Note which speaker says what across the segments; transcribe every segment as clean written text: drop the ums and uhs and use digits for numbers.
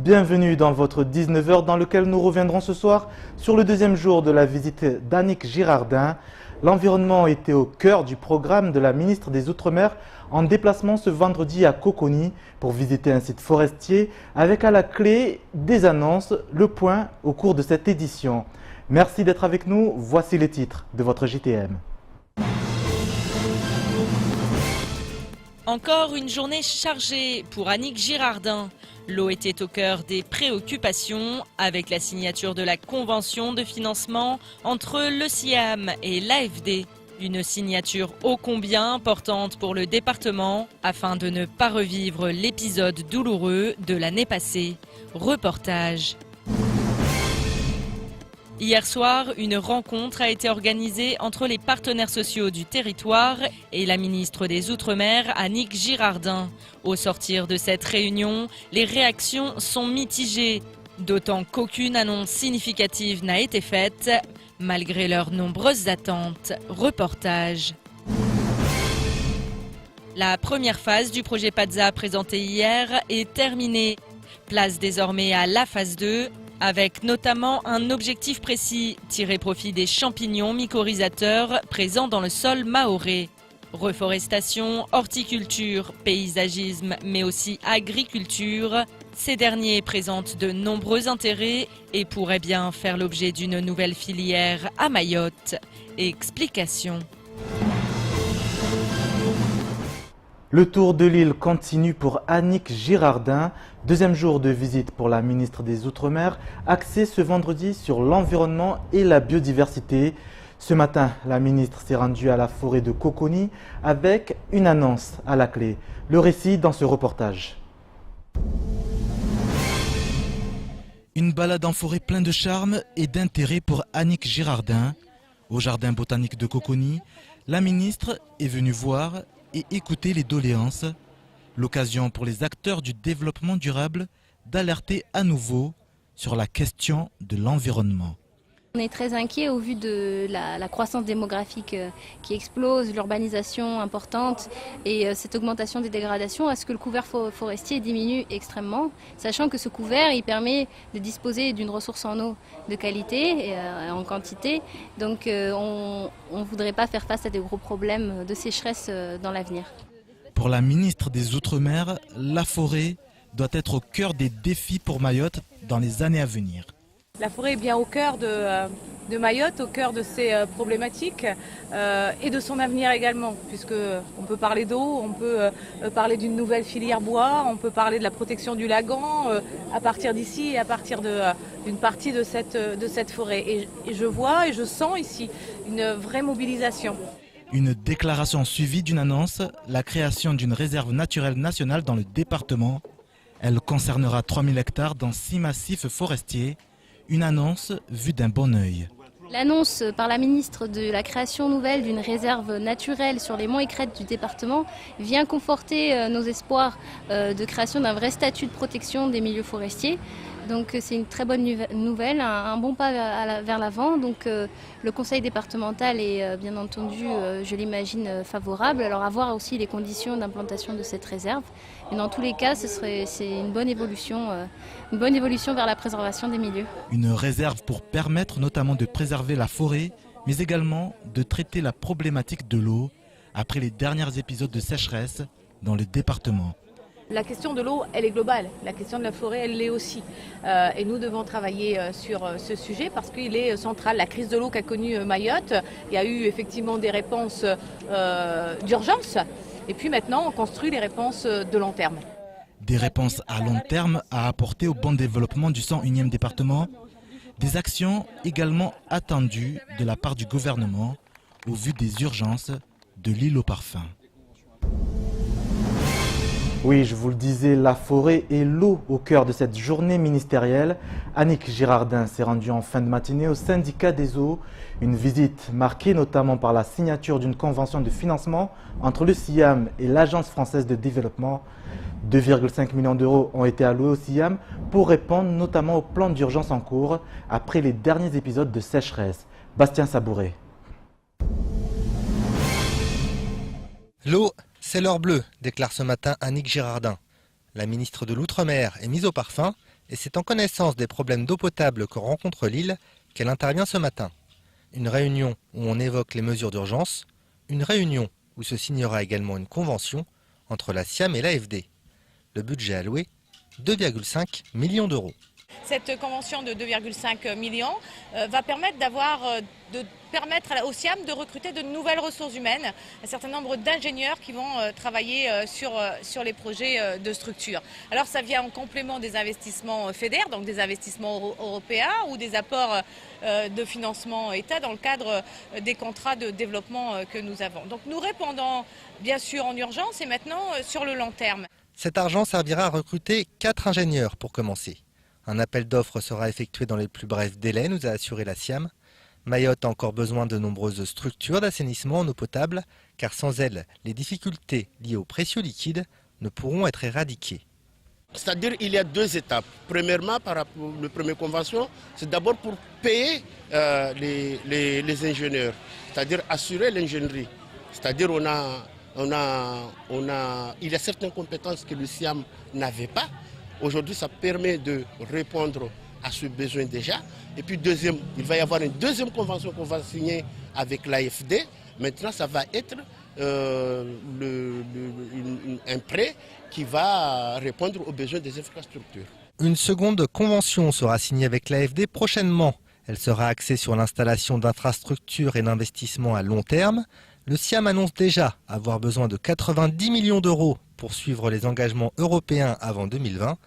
Speaker 1: Bienvenue dans votre 19h dans lequel nous reviendrons ce soir sur le deuxième jour de la visite d'Annick Girardin. L'environnement était au cœur du programme de la ministre des Outre-mer en déplacement ce vendredi à Coconi pour visiter un site forestier avec à la clé des annonces, le point au cours de cette édition. Merci d'être avec nous, voici les titres de votre JTM.
Speaker 2: Encore une journée chargée pour Annick Girardin. L'eau était au cœur des préoccupations avec la signature de la convention de financement entre le SIAM et l'AFD. Une signature ô combien importante pour le département afin de ne pas revivre l'épisode douloureux de l'année passée. Reportage. Hier soir, une rencontre a été organisée entre les partenaires sociaux du territoire et la ministre des Outre-mer, Annick Girardin. Au sortir de cette réunion, les réactions sont mitigées, d'autant qu'aucune annonce significative n'a été faite, malgré leurs nombreuses attentes. Reportage. La première phase du projet PADZA présenté hier est terminée. Place désormais à la phase 2, avec notamment un objectif précis, tirer profit des champignons mycorhizateurs présents dans le sol mahorais. Reforestation, horticulture, paysagisme, mais aussi agriculture. Ces derniers présentent de nombreux intérêts et pourraient bien faire l'objet d'une nouvelle filière à Mayotte. Explication.
Speaker 1: Le tour de l'île continue pour Annick Girardin. Deuxième jour de visite pour la ministre des Outre-mer, axée ce vendredi sur l'environnement et la biodiversité. Ce matin, la ministre s'est rendue à la forêt de Coconi avec une annonce à la clé. Le récit dans ce reportage.
Speaker 3: Une balade en forêt plein de charme et d'intérêt pour Annick Girardin. Au jardin botanique de Coconi, la ministre est venue voir et écouter les doléances. L'occasion pour les acteurs du développement durable d'alerter à nouveau sur la question de l'environnement.
Speaker 4: On est très inquiet au vu de la croissance démographique qui explose, l'urbanisation importante et cette augmentation des dégradations. À ce que le couvert forestier diminue extrêmement, sachant que ce couvert il permet de disposer d'une ressource en eau de qualité et en quantité. Donc on ne voudrait pas faire face à des gros problèmes de sécheresse dans l'avenir.
Speaker 3: Pour la ministre des Outre-mer, la forêt doit être au cœur des défis pour Mayotte dans les années à venir.
Speaker 5: La forêt est bien au cœur de Mayotte, au cœur de ses problématiques et de son avenir également, puisqu'on peut parler d'eau, on peut parler d'une nouvelle filière bois, on peut parler de la protection du lagan à partir d'ici et à partir d'une partie de cette forêt. Et je vois et je sens ici une vraie mobilisation.
Speaker 3: Une déclaration suivie d'une annonce, la création d'une réserve naturelle nationale dans le département. Elle concernera 3000 hectares dans 6 massifs forestiers. Une annonce vue d'un bon œil.
Speaker 4: L'annonce par la ministre de la création nouvelle d'une réserve naturelle sur les monts et crêtes du département vient conforter nos espoirs de création d'un vrai statut de protection des milieux forestiers. Donc c'est une très bonne nouvelle, un bon pas vers l'avant. Donc le conseil départemental est bien entendu, je l'imagine, favorable. Alors à voir aussi les conditions d'implantation de cette réserve. Mais dans tous les cas, c'est une bonne évolution vers la préservation des milieux.
Speaker 3: Une réserve pour permettre notamment de préserver la forêt, mais également de traiter la problématique de l'eau après les derniers épisodes de sécheresse dans le département.
Speaker 5: La question de l'eau, elle est globale. La question de la forêt, elle l'est aussi. Et nous devons travailler sur ce sujet parce qu'il est central. La crise de l'eau qu'a connue Mayotte, il y a eu effectivement des réponses d'urgence. Et puis maintenant, on construit les réponses de long terme.
Speaker 3: Des réponses à long terme à apporter au bon développement du 101e département. Des actions également attendues de la part du gouvernement au vu des urgences de l'île au parfum.
Speaker 1: Oui, je vous le disais, la forêt et l'eau au cœur de cette journée ministérielle. Annick Girardin s'est rendue en fin de matinée au syndicat des eaux. Une visite marquée notamment par la signature d'une convention de financement entre le SIAM et l'Agence française de développement. 2,5 millions d'euros ont été alloués au SIAM pour répondre notamment au plan d'urgence en cours après les derniers épisodes de sécheresse. Bastien Sabouret.
Speaker 6: L'eau, c'est l'or bleu, déclare ce matin Annick Girardin. La ministre de l'Outre-mer est mise au parfum et c'est en connaissance des problèmes d'eau potable que rencontre l'île qu'elle intervient ce matin. Une réunion où on évoque les mesures d'urgence, une réunion où se signera également une convention entre la SIAM et l'AFD. Le budget alloué, 2,5 millions d'euros.
Speaker 5: Cette convention de 2,5 millions va permettre au SIAM de recruter de nouvelles ressources humaines, un certain nombre d'ingénieurs qui vont travailler sur les projets de structure. Alors ça vient en complément des investissements FEDER, donc des investissements européens ou des apports de financement État dans le cadre des contrats de développement que nous avons. Donc nous répondons bien sûr en urgence et maintenant sur le long terme.
Speaker 6: Cet argent servira à recruter 4 ingénieurs pour commencer. Un appel d'offres sera effectué dans les plus brefs délais, nous a assuré la SIAM. Mayotte a encore besoin de nombreuses structures d'assainissement en eau potable, car sans elles, les difficultés liées aux précieux liquides ne pourront être éradiquées.
Speaker 7: C'est-à-dire qu'il y a 2 étapes. Premièrement, par rapport à la première convention, c'est d'abord pour payer les ingénieurs, c'est-à-dire assurer l'ingénierie. C'est-à-dire il y a certaines compétences que le SIAM n'avait pas. Aujourd'hui, ça permet de répondre à ce besoin déjà. Et puis deuxième, il va y avoir une deuxième convention qu'on va signer avec l'AFD. Maintenant, ça va être un prêt qui va répondre aux besoins des infrastructures.
Speaker 6: Une seconde convention sera signée avec l'AFD prochainement. Elle sera axée sur l'installation d'infrastructures et d'investissements à long terme. Le SIAM annonce déjà avoir besoin de 90 millions d'euros pour suivre les engagements européens avant 2020.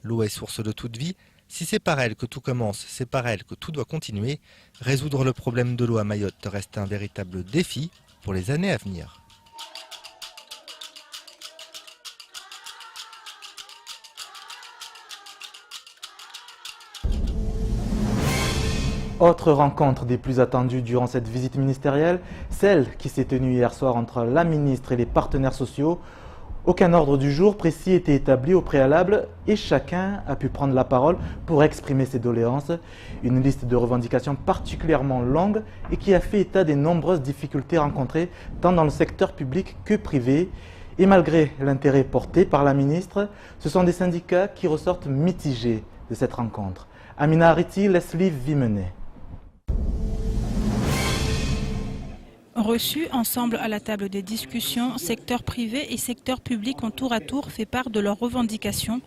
Speaker 6: L'eau est source de toute vie. Si c'est par elle que tout commence, c'est par elle que tout doit continuer. Résoudre le problème de l'eau à Mayotte reste un véritable défi pour les années à venir.
Speaker 1: Autre rencontre des plus attendues durant cette visite ministérielle, celle qui s'est tenue hier soir entre la ministre et les partenaires sociaux. Aucun ordre du jour précis était établi au préalable et chacun a pu prendre la parole pour exprimer ses doléances. Une liste de revendications particulièrement longue et qui a fait état des nombreuses difficultés rencontrées tant dans le secteur public que privé. Et malgré l'intérêt porté par la ministre, ce sont des syndicats qui ressortent mitigés de cette rencontre. Amina Ariti, Leslie Vimenet.
Speaker 8: Reçus ensemble à la table des discussions, secteur privé et secteur public ont tour à tour fait part de leurs revendications.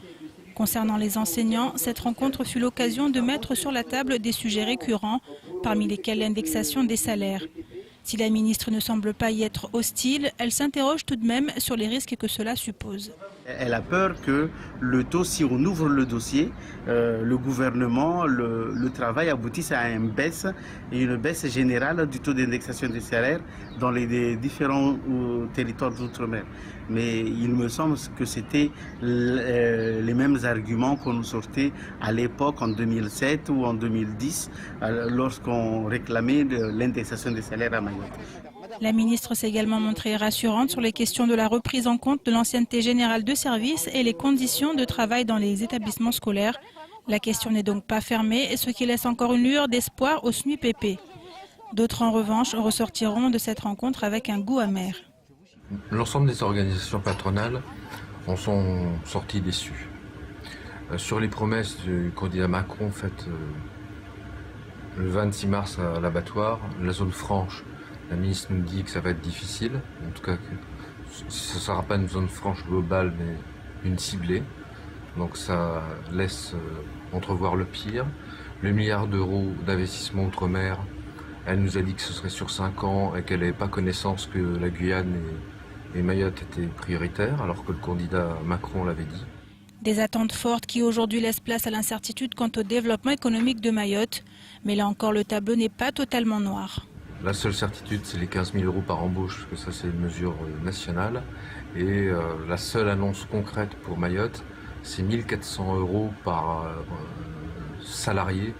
Speaker 8: Concernant les enseignants, cette rencontre fut l'occasion de mettre sur la table des sujets récurrents, parmi lesquels l'indexation des salaires. Si la ministre ne semble pas y être hostile, elle s'interroge tout de même sur les risques que cela suppose.
Speaker 9: Elle a peur que le taux, si on ouvre le dossier, le gouvernement, le travail aboutisse à une baisse générale du taux d'indexation des salaires dans les différents territoires d'outre-mer. Mais il me semble que c'était les mêmes arguments qu'on nous sortait à l'époque en 2007 ou en 2010 lorsqu'on réclamait l'indexation des salaires à Mayotte.
Speaker 8: La ministre s'est également montrée rassurante sur les questions de la reprise en compte de l'ancienneté générale de service et les conditions de travail dans les établissements scolaires. La question n'est donc pas fermée, ce qui laisse encore une lueur d'espoir au SNUPP. D'autres, en revanche, ressortiront de cette rencontre avec un goût amer.
Speaker 10: L'ensemble des organisations patronales en sont sorties déçues. Sur les promesses du candidat Macron faites le 26 mars à l'abattoir, la zone franche, la ministre nous dit que ça va être difficile, en tout cas que ce ne sera pas une zone franche globale mais une ciblée. Donc ça laisse entrevoir le pire. Le milliard d'euros d'investissement outre-mer, elle nous a dit que ce serait sur 5 ans et qu'elle n'avait pas connaissance que la Guyane et Mayotte étaient prioritaires, alors que le candidat Macron l'avait dit.
Speaker 8: Des attentes fortes qui aujourd'hui laissent place à l'incertitude quant au développement économique de Mayotte. Mais là encore, le tableau n'est pas totalement noir.
Speaker 10: La seule certitude, c'est les 15 000 euros par embauche, parce que ça c'est une mesure nationale. Et la seule annonce concrète pour Mayotte, c'est 1 400 euros par salarié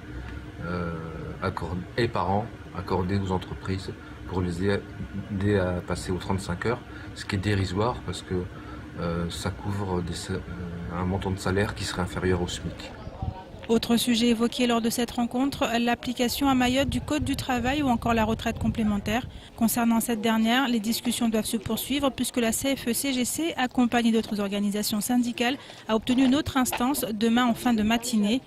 Speaker 10: et par an accordés aux entreprises pour les aider à passer aux 35 heures, ce qui est dérisoire parce que ça couvre un montant de salaire qui serait inférieur au SMIC.
Speaker 8: Autre sujet évoqué lors de cette rencontre, l'application à Mayotte du Code du travail ou encore la retraite complémentaire. Concernant cette dernière, les discussions doivent se poursuivre puisque la CFE-CGC, accompagnée d'autres organisations syndicales, a obtenu une autre instance demain en fin de matinée.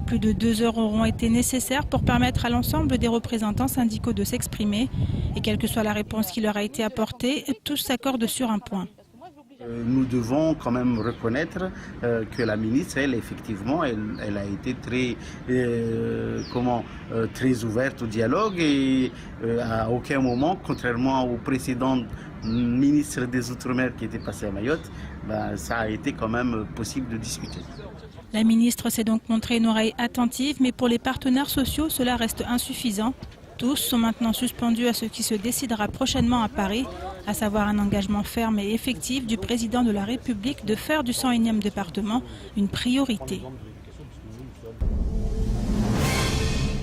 Speaker 8: Plus de 2 heures auront été nécessaires pour permettre à l'ensemble des représentants syndicaux de s'exprimer. Et quelle que soit la réponse qui leur a été apportée, tous s'accordent sur un point.
Speaker 9: Nous devons quand même reconnaître que la ministre, elle, effectivement, elle a été très ouverte au dialogue et à aucun moment, contrairement au précédent ministre des Outre-mer qui était passé à Mayotte, ça a été quand même possible de discuter.
Speaker 8: La ministre s'est donc montrée une oreille attentive, mais pour les partenaires sociaux, cela reste insuffisant. Tous sont maintenant suspendus à ce qui se décidera prochainement à Paris, à savoir un engagement ferme et effectif du président de la République de faire du 101e département une priorité.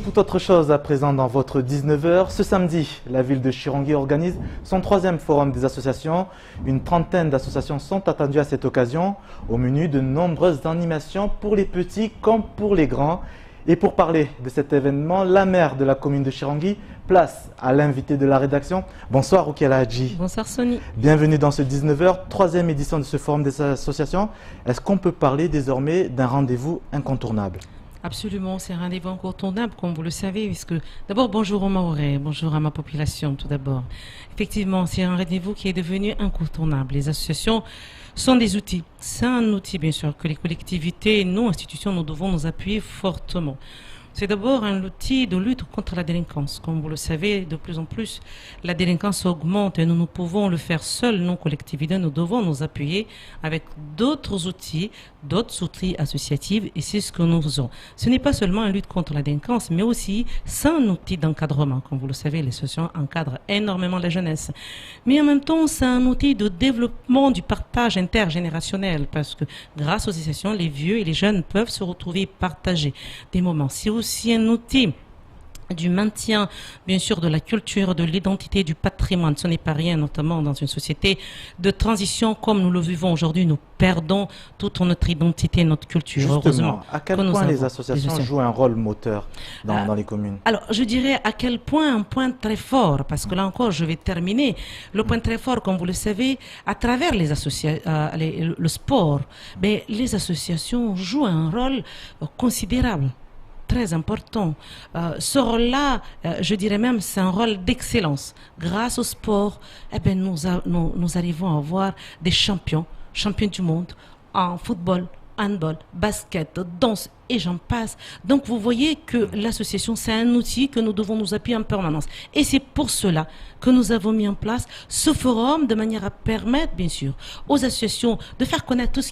Speaker 1: Tout autre chose à présent dans votre 19h. Ce samedi, la ville de Chirangui organise son 3e forum des associations. Une trentaine d'associations sont attendues à cette occasion. Au menu, de nombreuses animations pour les petits comme pour les grands. Et pour parler de cet événement, la maire de la commune de Chirangui, place à l'invité de la rédaction. Bonsoir Roukiala Hadji.
Speaker 11: Bonsoir Sony.
Speaker 1: Bienvenue dans ce 19h, 3e édition de ce forum des associations. Est-ce qu'on peut parler désormais d'un rendez-vous incontournable ?
Speaker 11: Absolument, c'est un rendez-vous incontournable, comme vous le savez, puisque d'abord, bonjour aux Mahorais, bonjour à ma population tout d'abord. Effectivement, c'est un rendez-vous qui est devenu incontournable. Les associations sont des outils. C'est un outil, bien sûr, que les collectivités et nos institutions, nous devons nous appuyer fortement. C'est d'abord un outil de lutte contre la délinquance. Comme vous le savez, de plus en plus, la délinquance augmente et nous ne pouvons le faire seuls, nos collectivités. Nous devons nous appuyer avec d'autres outils associatifs et c'est ce que nous faisons. Ce n'est pas seulement une lutte contre la délinquance, mais aussi c'est un outil d'encadrement. Comme vous le savez, les associations encadrent énormément la jeunesse. Mais en même temps, c'est un outil de développement du partage intergénérationnel parce que grâce aux associations, les vieux et les jeunes peuvent se retrouver et partager des moments. C'est aussi un outil du maintien, bien sûr, de la culture, de l'identité, du patrimoine. Ce n'est pas rien, notamment dans une société de transition comme nous le vivons aujourd'hui. Nous perdons toute notre identité, notre culture.
Speaker 1: Justement,
Speaker 11: heureusement,
Speaker 1: à quel point les associations jouent un rôle moteur dans les communes?
Speaker 11: Alors, je dirais à quel point, un point très fort, parce que là encore, je vais terminer. Le point très fort, comme vous le savez, à travers les le sport, mais les associations jouent un rôle considérable. Très important. Ce rôle-là, je dirais même, c'est un rôle d'excellence. Grâce au sport, nous arrivons à avoir des champions du monde en football, handball, basket, danse et j'en passe. Donc vous voyez que l'association, c'est un outil que nous devons nous appuyer en permanence. Et c'est pour cela que nous avons mis en place ce forum de manière à permettre, bien sûr, aux associations de faire connaître tout ce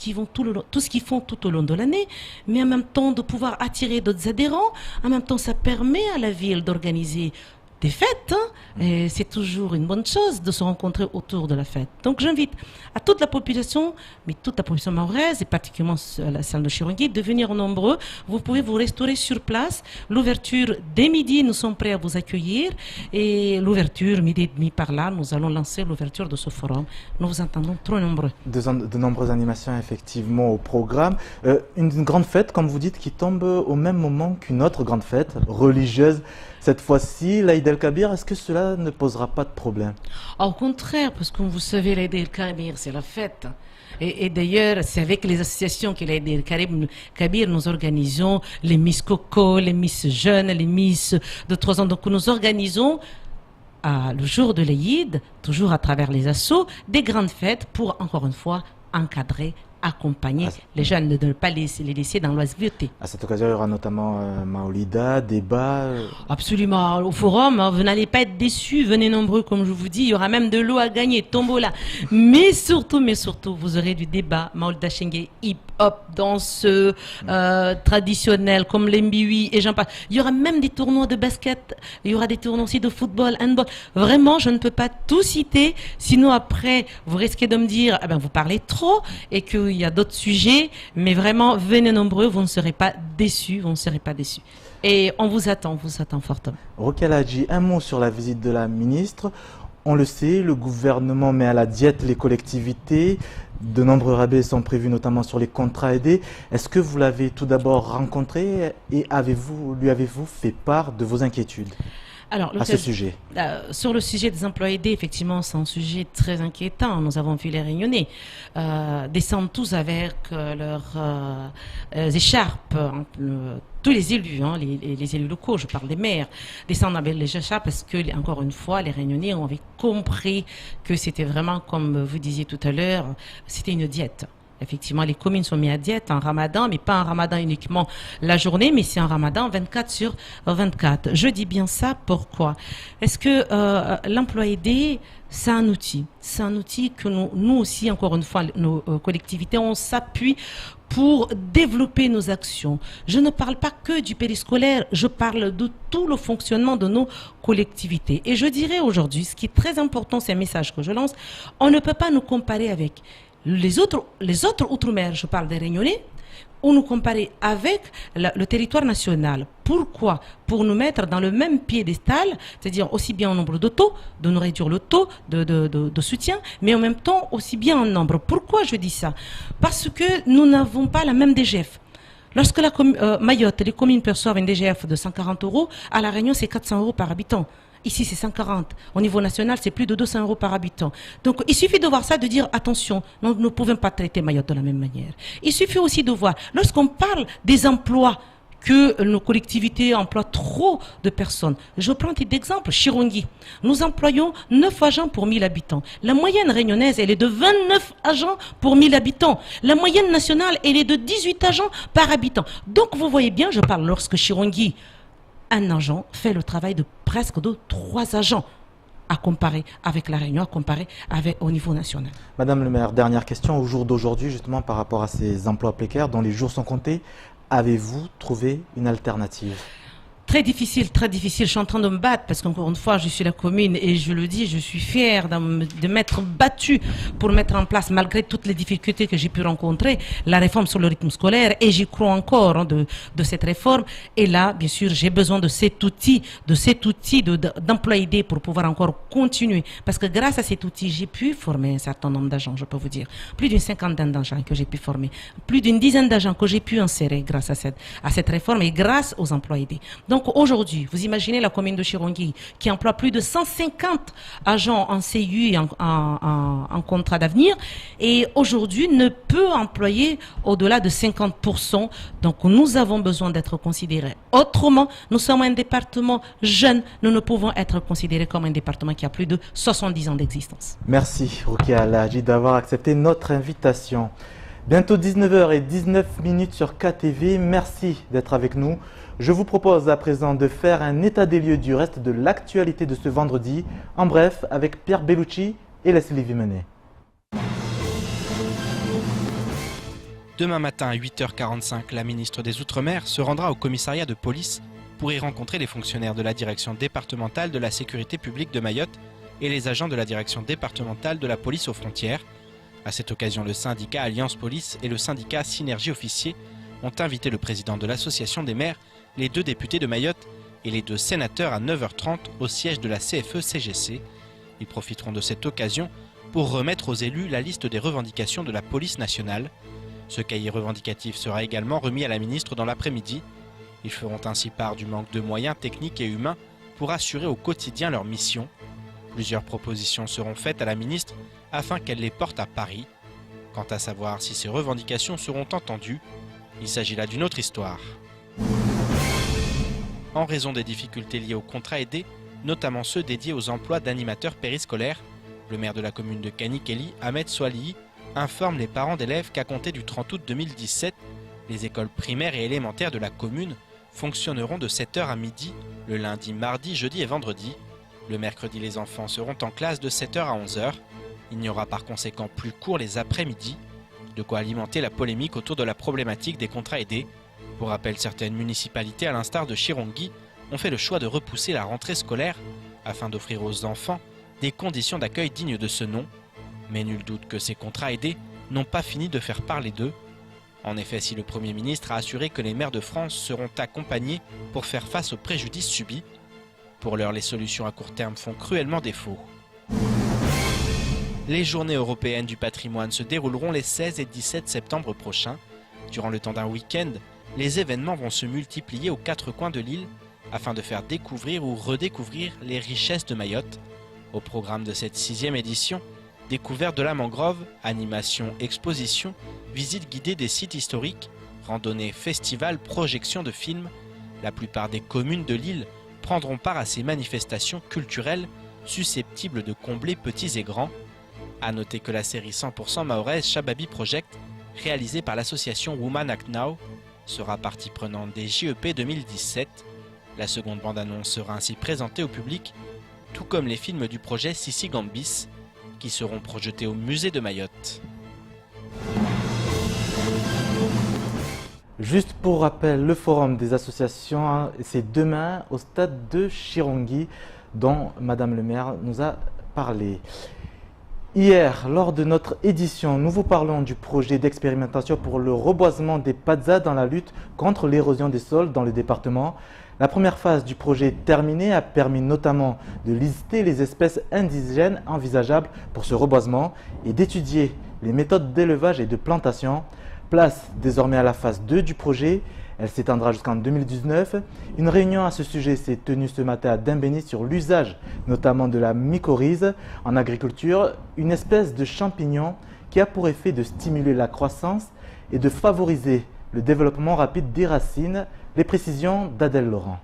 Speaker 11: qu'ils font tout au long de l'année, mais en même temps de pouvoir attirer d'autres adhérents. En même temps, ça permet à la ville d'organiser des fêtes, et c'est toujours une bonne chose de se rencontrer autour de la fête. Donc j'invite à toute la population, mais toute la population mahoraise, et particulièrement la salle de Chirangui, de venir nombreux. Vous pouvez vous restaurer sur place. L'ouverture dès midi, nous sommes prêts à vous accueillir. Et l'ouverture, midi et demi par là, nous allons lancer l'ouverture de ce forum. Nous vous entendons trop nombreux. De
Speaker 1: nombreuses animations, effectivement, au programme. Une grande fête, comme vous dites, qui tombe au même moment qu'une autre grande fête religieuse. Cette fois-ci, l'Aïd el-Kabir, est-ce que cela ne posera pas de problème?
Speaker 11: Au contraire, parce que comme vous savez, l'Aïd el-Kabir, c'est la fête. Et d'ailleurs, c'est avec les associations que l'Aïd el-Kabir, nous organisons les Miss Coco, les Miss Jeunes, les Miss de 3 ans. Donc nous organisons le jour de l'Aïd, toujours à travers les assos, des grandes fêtes pour, encore une fois, encadrer, accompagner les jeunes, de ne pas les laisser dans l'oisiveté.
Speaker 1: À cette occasion, il y aura notamment Maolida, débat.
Speaker 11: Absolument. Au forum, vous n'allez pas être déçus. Venez nombreux, comme je vous dis. Il y aura même de l'eau à gagner, tombola. Mais surtout, vous aurez du débat. Maolida Chengue, hip-hop, danse traditionnelle, comme l'Mbiwi et j'en passe. Il y aura même des tournois de basket. Il y aura des tournois aussi de football, handball. Vraiment, je ne peux pas tout citer. Sinon, après, vous risquez de me dire, vous parlez trop et qu'il y a d'autres sujets. Mais vraiment, venez nombreux, vous ne serez pas déçus. Et on vous attend fortement.
Speaker 1: Roukiala Hadji, un mot sur la visite de la ministre. On le sait, le gouvernement met à la diète les collectivités. De nombreux rabais sont prévus notamment sur les contrats aidés. Est-ce que vous l'avez tout d'abord rencontré et lui avez-vous fait part de vos inquiétudes à ce sujet?
Speaker 11: Sur le sujet des emplois aidés, effectivement, c'est un sujet très inquiétant. Nous avons vu les Réunionnais descendre tous avec leurs écharpes, tous les élus, les élus locaux, je parle des maires, descendre avec les écharpes parce que, encore une fois, les Réunionnais ont compris que c'était vraiment, comme vous disiez tout à l'heure, c'était une diète. Effectivement, les communes sont mises à diète en ramadan, mais pas en ramadan uniquement la journée, mais c'est en ramadan 24 sur 24. Je dis bien ça, pourquoi? Est-ce que l'emploi aidé, c'est un outil. C'est un outil que nous aussi, encore une fois, nos collectivités, on s'appuie pour développer nos actions. Je ne parle pas que du périscolaire, je parle de tout le fonctionnement de nos collectivités. Et je dirais aujourd'hui, ce qui est très important, c'est un message que je lance, on ne peut pas nous comparer avec les autres outre-mer, je parle des Réunionnais, ou nous comparer avec le territoire national. Pourquoi? Pour nous mettre dans le même piédestal, c'est-à-dire aussi bien en nombre de taux, de nous réduire le taux de soutien, mais en même temps aussi bien en nombre. Pourquoi je dis ça? Parce que nous n'avons pas la même DGF. Lorsque Mayotte, les communes perçoivent une DGF de 140 €, à La Réunion, c'est 400 € par habitant. Ici, c'est 140. Au niveau national, c'est plus de 200 € par habitant. Donc, il suffit de voir ça, de dire, attention, nous ne pouvons pas traiter Mayotte de la même manière. Il suffit aussi de voir, lorsqu'on parle des emplois, que nos collectivités emploient trop de personnes. Je prends un petit exemple, Chirongui. Nous employons 9 agents pour 1000 habitants. La moyenne réunionnaise, elle est de 29 agents pour 1000 habitants. La moyenne nationale, elle est de 18 agents par habitant. Donc, vous voyez bien, je parle lorsque Chirongui, un agent fait le travail de presque de 3 agents à comparer avec la Réunion, à comparer au niveau national.
Speaker 1: Madame le maire, dernière question. Au jour d'aujourd'hui, justement, par rapport à ces emplois précaires dont les jours sont comptés, avez-vous trouvé une alternative?
Speaker 11: Très difficile, très difficile. Je suis en train de me battre parce qu'encore une fois, je suis la commune et je le dis, je suis fière de m'être battue pour mettre en place, malgré toutes les difficultés que j'ai pu rencontrer, la réforme sur le rythme scolaire et j'y crois encore de cette réforme. Et là, bien sûr, j'ai besoin de cet outil d'emploi aidé pour pouvoir encore continuer. Parce que grâce à cet outil, j'ai pu former un certain nombre d'agents, je peux vous dire. Plus d'une cinquantaine d'agents que j'ai pu former. Plus d'une dizaine d'agents que j'ai pu insérer grâce à cette réforme et grâce aux emplois aidés. Donc aujourd'hui, vous imaginez la commune de Chirongui qui emploie plus de 150 agents en CU et en contrat d'avenir et aujourd'hui ne peut employer au-delà de 50%. Donc nous avons besoin d'être considérés autrement. Nous sommes un département jeune, nous ne pouvons être considérés comme un département qui a plus de 70 ans d'existence.
Speaker 1: Merci Rukia Alhaji d'avoir accepté notre invitation. Bientôt 19h19 sur KTV. Merci d'être avec nous. Je vous propose à présent de faire un état des lieux du reste de l'actualité de ce vendredi. En bref, avec Pierre Bellucci et Leslie Vimenet.
Speaker 12: Demain matin à 8h45, la ministre des Outre-mer se rendra au commissariat de police pour y rencontrer les fonctionnaires de la direction départementale de la sécurité publique de Mayotte et les agents de la direction départementale de la police aux frontières. À cette occasion, le syndicat Alliance Police et le syndicat Synergie Officiers ont invité le président de l'association des maires, les 2 députés de Mayotte et les 2 sénateurs à 9h30 au siège de la CFE-CGC. Ils profiteront de cette occasion pour remettre aux élus la liste des revendications de la police nationale. Ce cahier revendicatif sera également remis à la ministre dans l'après-midi. Ils feront ainsi part du manque de moyens techniques et humains pour assurer au quotidien leur mission. Plusieurs propositions seront faites à la ministre afin qu'elle les porte à Paris. Quant à savoir si ces revendications seront entendues, il s'agit là d'une autre histoire. En raison des difficultés liées aux contrats aidés, notamment ceux dédiés aux emplois d'animateurs périscolaires, le maire de la commune de Kanikeli, Ahmed Soalihi, informe les parents d'élèves qu'à compter du 30 août 2017, les écoles primaires et élémentaires de la commune fonctionneront de 7h à midi, le lundi, mardi, jeudi et vendredi. Le mercredi, les enfants seront en classe de 7h à 11h. Il n'y aura par conséquent plus cours les après-midi, de quoi alimenter la polémique autour de la problématique des contrats aidés. Pour rappel, certaines municipalités, à l'instar de Chirongui, ont fait le choix de repousser la rentrée scolaire afin d'offrir aux enfants des conditions d'accueil dignes de ce nom. Mais nul doute que ces contrats aidés n'ont pas fini de faire parler d'eux. En effet, si le Premier ministre a assuré que les maires de France seront accompagnés pour faire face aux préjudices subis, pour l'heure, les solutions à court terme font cruellement défaut. Les journées européennes du patrimoine se dérouleront les 16 et 17 septembre prochains. Durant le temps d'un week-end, les événements vont se multiplier aux 4 coins de l'île afin de faire découvrir ou redécouvrir les richesses de Mayotte. Au programme de cette 6e édition, découverte de la mangrove, animation, exposition, visite guidée des sites historiques, randonnée, festival, projection de films. La plupart des communes de l'île prendront part à ces manifestations culturelles susceptibles de combler petits et grands. A noter que la série 100% mahoraise Shababi Project, réalisée par l'association Women Act Now, sera partie prenante des JEP 2017. La seconde bande-annonce sera ainsi présentée au public, tout comme les films du projet Sissi Gambis, qui seront projetés au musée de Mayotte.
Speaker 1: Juste pour rappel, le forum des associations, c'est demain au stade de Chirongui, dont Madame le maire nous a parlé. Hier, lors de notre édition, nous vous parlons du projet d'expérimentation pour le reboisement des Padza dans la lutte contre l'érosion des sols dans le département. La première phase du projet terminée a permis notamment de lister les espèces indigènes envisageables pour ce reboisement et d'étudier les méthodes d'élevage et de plantation. Place désormais à la phase 2 du projet. Elle s'étendra jusqu'en 2019. Une réunion à ce sujet s'est tenue ce matin à Dimbéni sur l'usage notamment de la mycorhize en agriculture, une espèce de champignon qui a pour effet de stimuler la croissance et de favoriser le développement rapide des racines. Les précisions d'Adèle Laurent.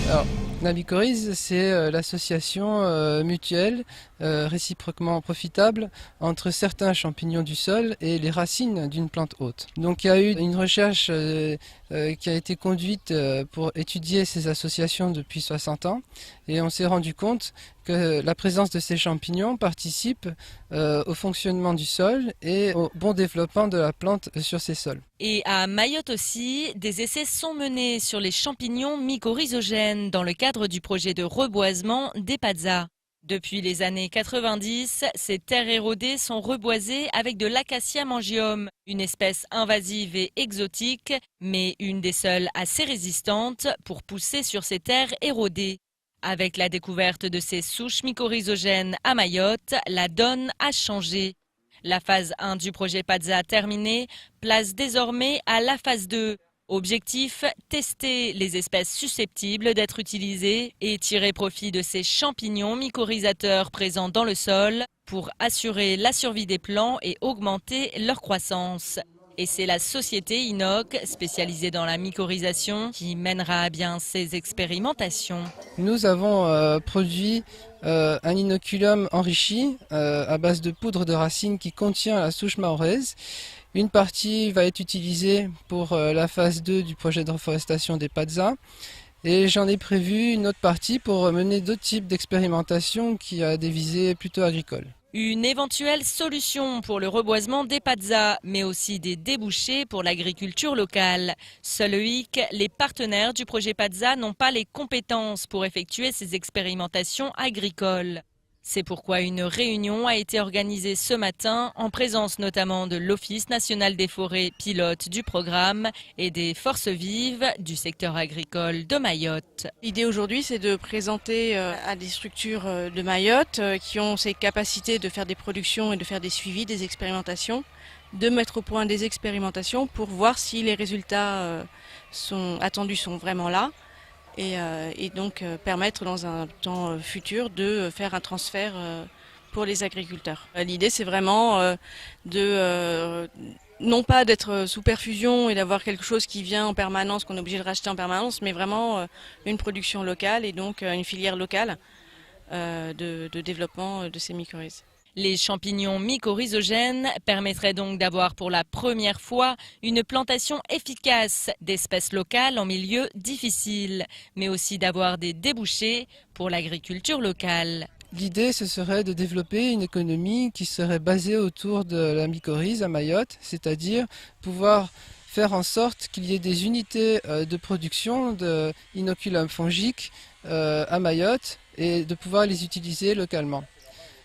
Speaker 13: Alors, la mycorhize, c'est l'association mutuelle réciproquement profitable entre certains champignons du sol et les racines d'une plante hôte. Donc il y a eu une recherche qui a été conduite pour étudier ces associations depuis 60 ans et on s'est rendu compte que la présence de ces champignons participe au fonctionnement du sol et au bon développement de la plante sur ces sols.
Speaker 2: Et à Mayotte aussi, des essais sont menés sur les champignons mycorhizogènes dans le cadre du projet de reboisement des Padza. Depuis les années 90, ces terres érodées sont reboisées avec de l'Acacia mangium, une espèce invasive et exotique, mais une des seules assez résistantes pour pousser sur ces terres érodées. Avec la découverte de ces souches mycorhizogènes à Mayotte, la donne a changé. La phase 1 du projet Padza terminée, place désormais à la phase 2. Objectif, tester les espèces susceptibles d'être utilisées et tirer profit de ces champignons mycorhizateurs présents dans le sol pour assurer la survie des plants et augmenter leur croissance. Et c'est la société Inoc, spécialisée dans la mycorhisation, qui mènera à bien ces expérimentations.
Speaker 13: Nous avons produit un inoculum enrichi à base de poudre de racine qui contient la souche mahoraise. Une partie va être utilisée pour la phase 2 du projet de reforestation des Padza. Et j'en ai prévu une autre partie pour mener d'autres types d'expérimentations qui a des visées plutôt agricoles.
Speaker 2: Une éventuelle solution pour le reboisement des Padza, mais aussi des débouchés pour l'agriculture locale. Seul hic, les partenaires du projet Padza n'ont pas les compétences pour effectuer ces expérimentations agricoles. C'est pourquoi une réunion a été organisée ce matin en présence notamment de l'Office national des forêts, pilote du programme, et des forces vives du secteur agricole de Mayotte.
Speaker 14: L'idée aujourd'hui, c'est de présenter à des structures de Mayotte qui ont ces capacités de faire des productions et de faire des suivis, des expérimentations, de mettre au point des expérimentations pour voir si les résultats attendus sont vraiment là. Et donc permettre dans un temps futur de faire un transfert pour les agriculteurs. L'idée c'est vraiment non pas d'être sous perfusion et d'avoir quelque chose qui vient en permanence, qu'on est obligé de racheter en permanence, mais vraiment une production locale et donc une filière locale de développement de ces mycorhizes.
Speaker 2: Les champignons mycorhizogènes permettraient donc d'avoir pour la première fois une plantation efficace d'espèces locales en milieu difficile, mais aussi d'avoir des débouchés pour l'agriculture locale.
Speaker 13: L'idée, ce serait de développer une économie qui serait basée autour de la mycorhize à Mayotte, c'est-à-dire pouvoir faire en sorte qu'il y ait des unités de production d'inoculum fongique à Mayotte et de pouvoir les utiliser localement.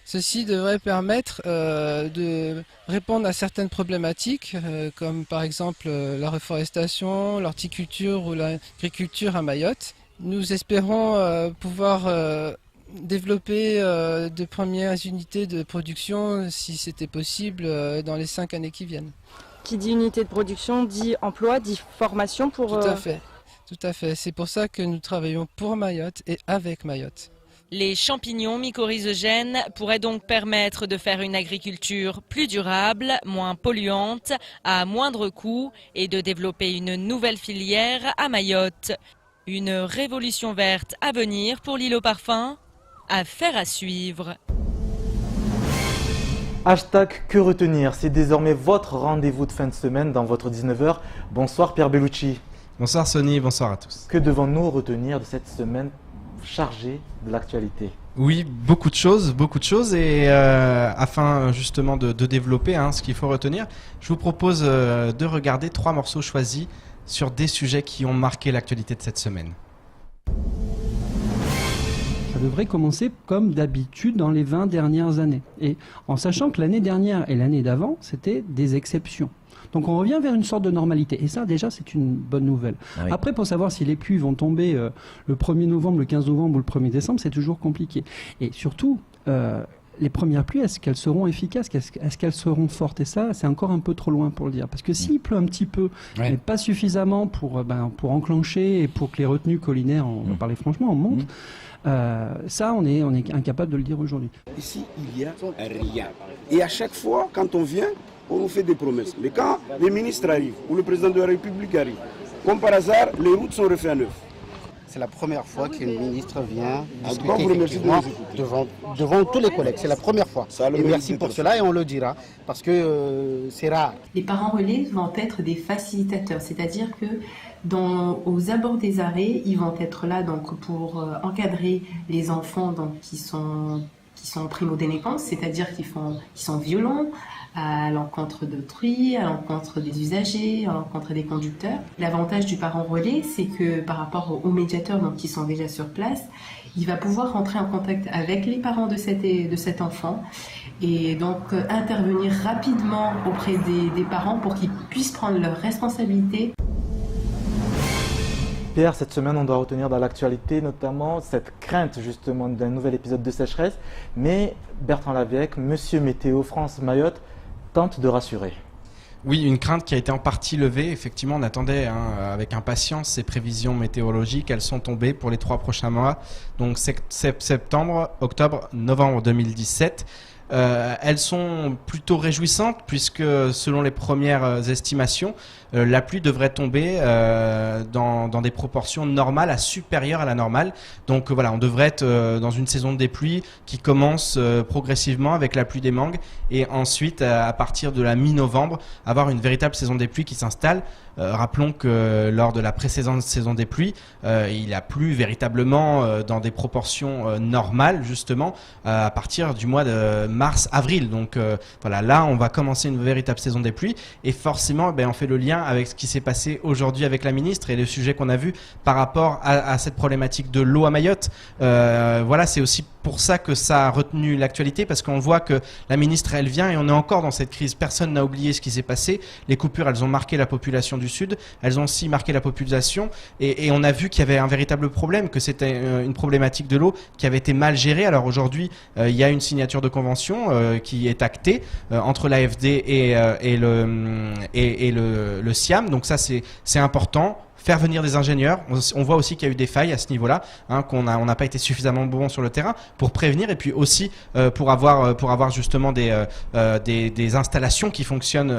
Speaker 13: Ceci devrait permettre de répondre à certaines problématiques, comme par exemple la reforestation, l'horticulture ou l'agriculture à Mayotte. Nous espérons pouvoir développer de premières unités de production, si c'était possible, dans les 5 années qui viennent.
Speaker 15: Qui dit unité de production, dit emploi, dit formation pour...
Speaker 13: Tout à fait. Tout à fait. C'est pour ça que nous travaillons pour Mayotte et avec Mayotte.
Speaker 2: Les champignons mycorhizogènes pourraient donc permettre de faire une agriculture plus durable, moins polluante, à moindre coût et de développer une nouvelle filière à Mayotte. Une révolution verte à venir pour l'île au parfum. Affaire à suivre.
Speaker 1: Hashtag que retenir, c'est désormais votre rendez-vous de fin de semaine dans votre 19h. Bonsoir Pierre Bellucci.
Speaker 16: Bonsoir Sonny, bonsoir à tous.
Speaker 1: Que devons-nous retenir de cette semaine chargée de l'actualité?
Speaker 16: Oui, beaucoup de choses et afin justement de développer ce qu'il faut retenir, je vous propose de regarder 3 morceaux choisis sur des sujets qui ont marqué l'actualité de cette semaine.
Speaker 17: Ça devrait commencer comme d'habitude dans les 20 dernières années. Et en sachant que l'année dernière et l'année d'avant, c'était des exceptions. Donc on revient vers une sorte de normalité. Et ça, déjà, c'est une bonne nouvelle. Ah oui. Après, pour savoir si les pluies vont tomber le 1er novembre, le 15 novembre ou le 1er décembre, c'est toujours compliqué. Et surtout, les premières pluies, est-ce qu'elles seront efficaces? Est-ce qu'elles seront fortes? Et ça, c'est encore un peu trop loin pour le dire. Parce que s'il pleut un petit peu, mais pas suffisamment pour enclencher et pour que les retenues collinaires, on va parler franchement, en montent, ça, on est incapable de le dire aujourd'hui.
Speaker 18: Ici, il n'y a rien. Et à chaque fois, quand on vient, on nous fait des promesses. Mais quand les ministres arrivent, ou le président de la République arrive, comme par hasard, les routes sont refaites à neuf.
Speaker 19: C'est la première fois qu'une ministre vient discuter devant tous les collègues. C'est la première fois. Et merci pour cela et on le dira parce que c'est rare.
Speaker 20: Les parents relais vont être des facilitateurs, c'est-à-dire que aux abords des arrêts, ils vont être là donc pour encadrer les enfants donc qui sont primo-délinquants, c'est-à-dire qui sont violents à l'encontre d'autrui, à l'encontre des usagers, à l'encontre des conducteurs. L'avantage du parent relais, c'est que par rapport aux médiateurs donc, qui sont déjà sur place, il va pouvoir rentrer en contact avec les parents de cet enfant et donc intervenir rapidement auprès des parents pour qu'ils puissent prendre leurs responsabilités.
Speaker 1: Pierre, cette semaine, on doit retenir dans l'actualité notamment cette crainte justement d'un nouvel épisode de sécheresse. Mais Bertrand Lavieck, Monsieur Météo France Mayotte, tente de rassurer.
Speaker 16: Oui, une crainte qui a été en partie levée. Effectivement, on attendait avec impatience ces prévisions météorologiques. Elles sont tombées pour les 3 prochains mois, donc septembre, octobre, novembre 2017. Elles sont plutôt réjouissantes puisque selon les premières estimations, la pluie devrait tomber dans des proportions normales à supérieures à la normale. Donc voilà, on devrait être dans une saison des pluies qui commence progressivement avec la pluie des mangues et ensuite à partir de la mi-novembre avoir une véritable saison des pluies qui s'installe. Rappelons que lors de la précédente saison des pluies, il a plu véritablement dans des proportions normales justement à partir du mois de mars-avril. Donc voilà, là on va commencer une véritable saison des pluies et forcément on fait le lien avec ce qui s'est passé aujourd'hui avec la ministre et le sujet qu'on a vu par rapport à cette problématique de l'eau à Mayotte. Voilà, c'est aussi pour ça que ça a retenu l'actualité parce qu'on voit que la ministre elle vient et on est encore dans cette crise. Personne n'a oublié ce qui s'est passé. Les coupures elles ont marqué la population du Sud, elles ont aussi marqué la population et on a vu qu'il y avait un véritable problème, que c'était une problématique de l'eau qui avait été mal gérée. Alors aujourd'hui il y a une signature de convention qui est actée entre l'AFD et le SIAM, donc ça c'est important. Faire venir des ingénieurs, on voit aussi qu'il y a eu des failles à ce niveau-là, qu'on n'a pas été suffisamment bon sur le terrain pour prévenir et puis aussi pour avoir justement des installations qui fonctionnent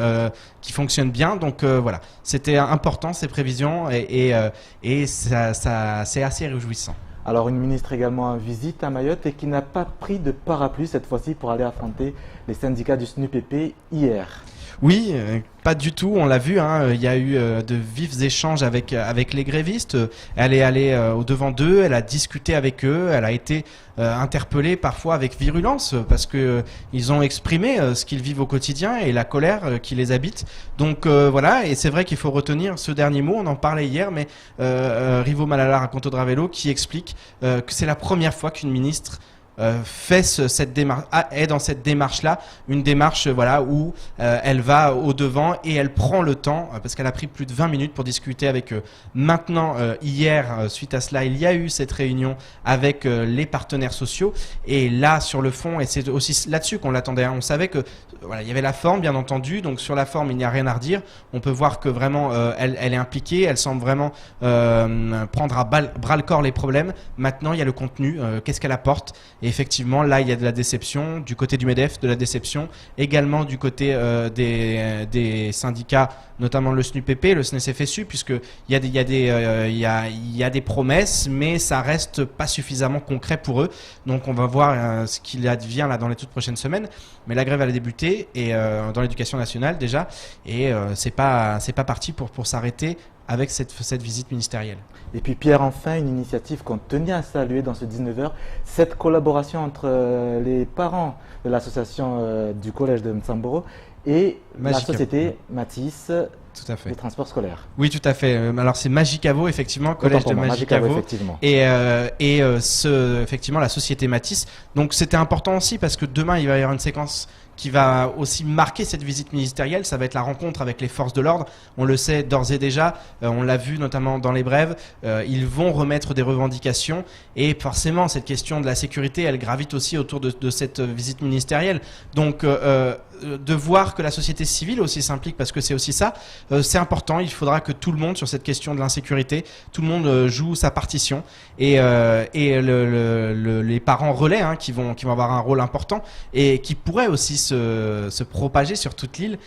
Speaker 16: bien. Donc voilà, c'était important ces prévisions et ça c'est assez réjouissant.
Speaker 1: Alors une ministre également en visite à Mayotte et qui n'a pas pris de parapluie cette fois-ci pour aller affronter les syndicats du SNUPP hier.
Speaker 16: Oui, pas du tout, on l'a vu, il y a eu de vifs échanges avec les grévistes. Elle est allée au-devant d'eux, elle a discuté avec eux, elle a été interpellée parfois avec virulence parce qu'ils ont exprimé ce qu'ils vivent au quotidien et la colère qui les habite. Donc voilà, et c'est vrai qu'il faut retenir ce dernier mot, on en parlait hier, mais Rivo Malala Raconto Dravelo qui explique que c'est la première fois qu'une ministre est dans cette démarche-là, une démarche voilà, où elle va au-devant et elle prend le temps, parce qu'elle a pris plus de 20 minutes pour discuter avec eux. Maintenant, hier, suite à cela, il y a eu cette réunion avec les partenaires sociaux, et là, sur le fond, et c'est aussi là-dessus qu'on l'attendait, hein, on savait que voilà, il y avait la forme, bien entendu, donc sur la forme, il n'y a rien à redire. On peut voir que vraiment, elle est impliquée, elle semble vraiment prendre à bras-le-corps les problèmes. Maintenant, il y a le contenu, qu'est-ce qu'elle apporte. Et effectivement, là, il y a de la déception du côté du MEDEF, de la déception également du côté des syndicats, notamment le SNUPP, le SNES-FSU, puisqu'il y a des promesses, mais ça reste pas suffisamment concret pour eux. Donc on va voir ce qu'il advient là dans les toutes prochaines semaines. Mais la grève elle a débuté et dans l'éducation nationale déjà, et c'est pas parti pour s'arrêter avec cette visite ministérielle.
Speaker 1: Et puis Pierre, enfin, une initiative qu'on tenait à saluer dans ce 19h, cette collaboration entre les parents de l'association du collège de Mtsamboro et la société Matisse.
Speaker 16: Tout à fait.
Speaker 1: Des transports scolaires.
Speaker 16: Oui, tout à fait. Alors c'est Magicavo, effectivement, collège de Magicavo,
Speaker 1: effectivement.
Speaker 16: Et effectivement la société Matisse. Donc c'était important aussi parce que demain il va y avoir une séquence qui va aussi marquer cette visite ministérielle. Ça va être la rencontre avec les forces de l'ordre. On le sait d'ores et déjà, on l'a vu notamment dans les brèves, ils vont remettre des revendications et forcément cette question de la sécurité, elle gravite aussi autour de cette visite ministérielle. Donc de voir que la société civile aussi s'implique, parce que c'est aussi ça, c'est important. Il faudra que tout le monde, sur cette question de l'insécurité, tout le monde joue sa partition, et les parents relais hein, qui vont avoir un rôle important et qui pourraient aussi se propager sur toute l'île.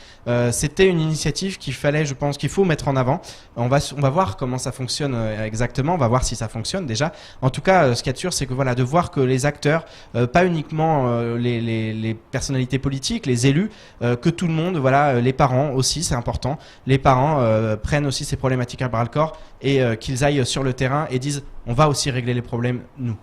Speaker 16: C'était une initiative qu'il fallait, je pense, qu'il faut mettre en avant. On va voir comment ça fonctionne exactement, on va voir si ça fonctionne déjà. En tout cas, ce qu'il y a de sûr, c'est que voilà, de voir que les acteurs, pas uniquement les personnalités politiques, les élus, que tout le monde, voilà, les parents aussi, c'est important, les parents prennent aussi ces problématiques à bras-le-corps et qu'ils aillent sur le terrain et disent on va aussi régler les problèmes, nous.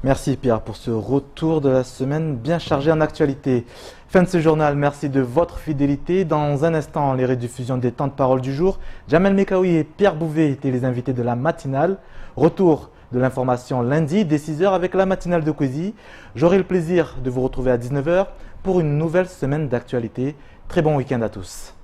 Speaker 1: Merci Pierre pour ce retour de la semaine bien chargé en actualité. Fin de ce journal, merci de votre fidélité. Dans un instant, les rediffusions des temps de parole du jour. Jamel Mekaoui et Pierre Bouvet étaient les invités de la matinale. Retour de l'information lundi dès 6h avec la matinale de Kwesi. J'aurai le plaisir de vous retrouver à 19h pour une nouvelle semaine d'actualité. Très bon week-end à tous.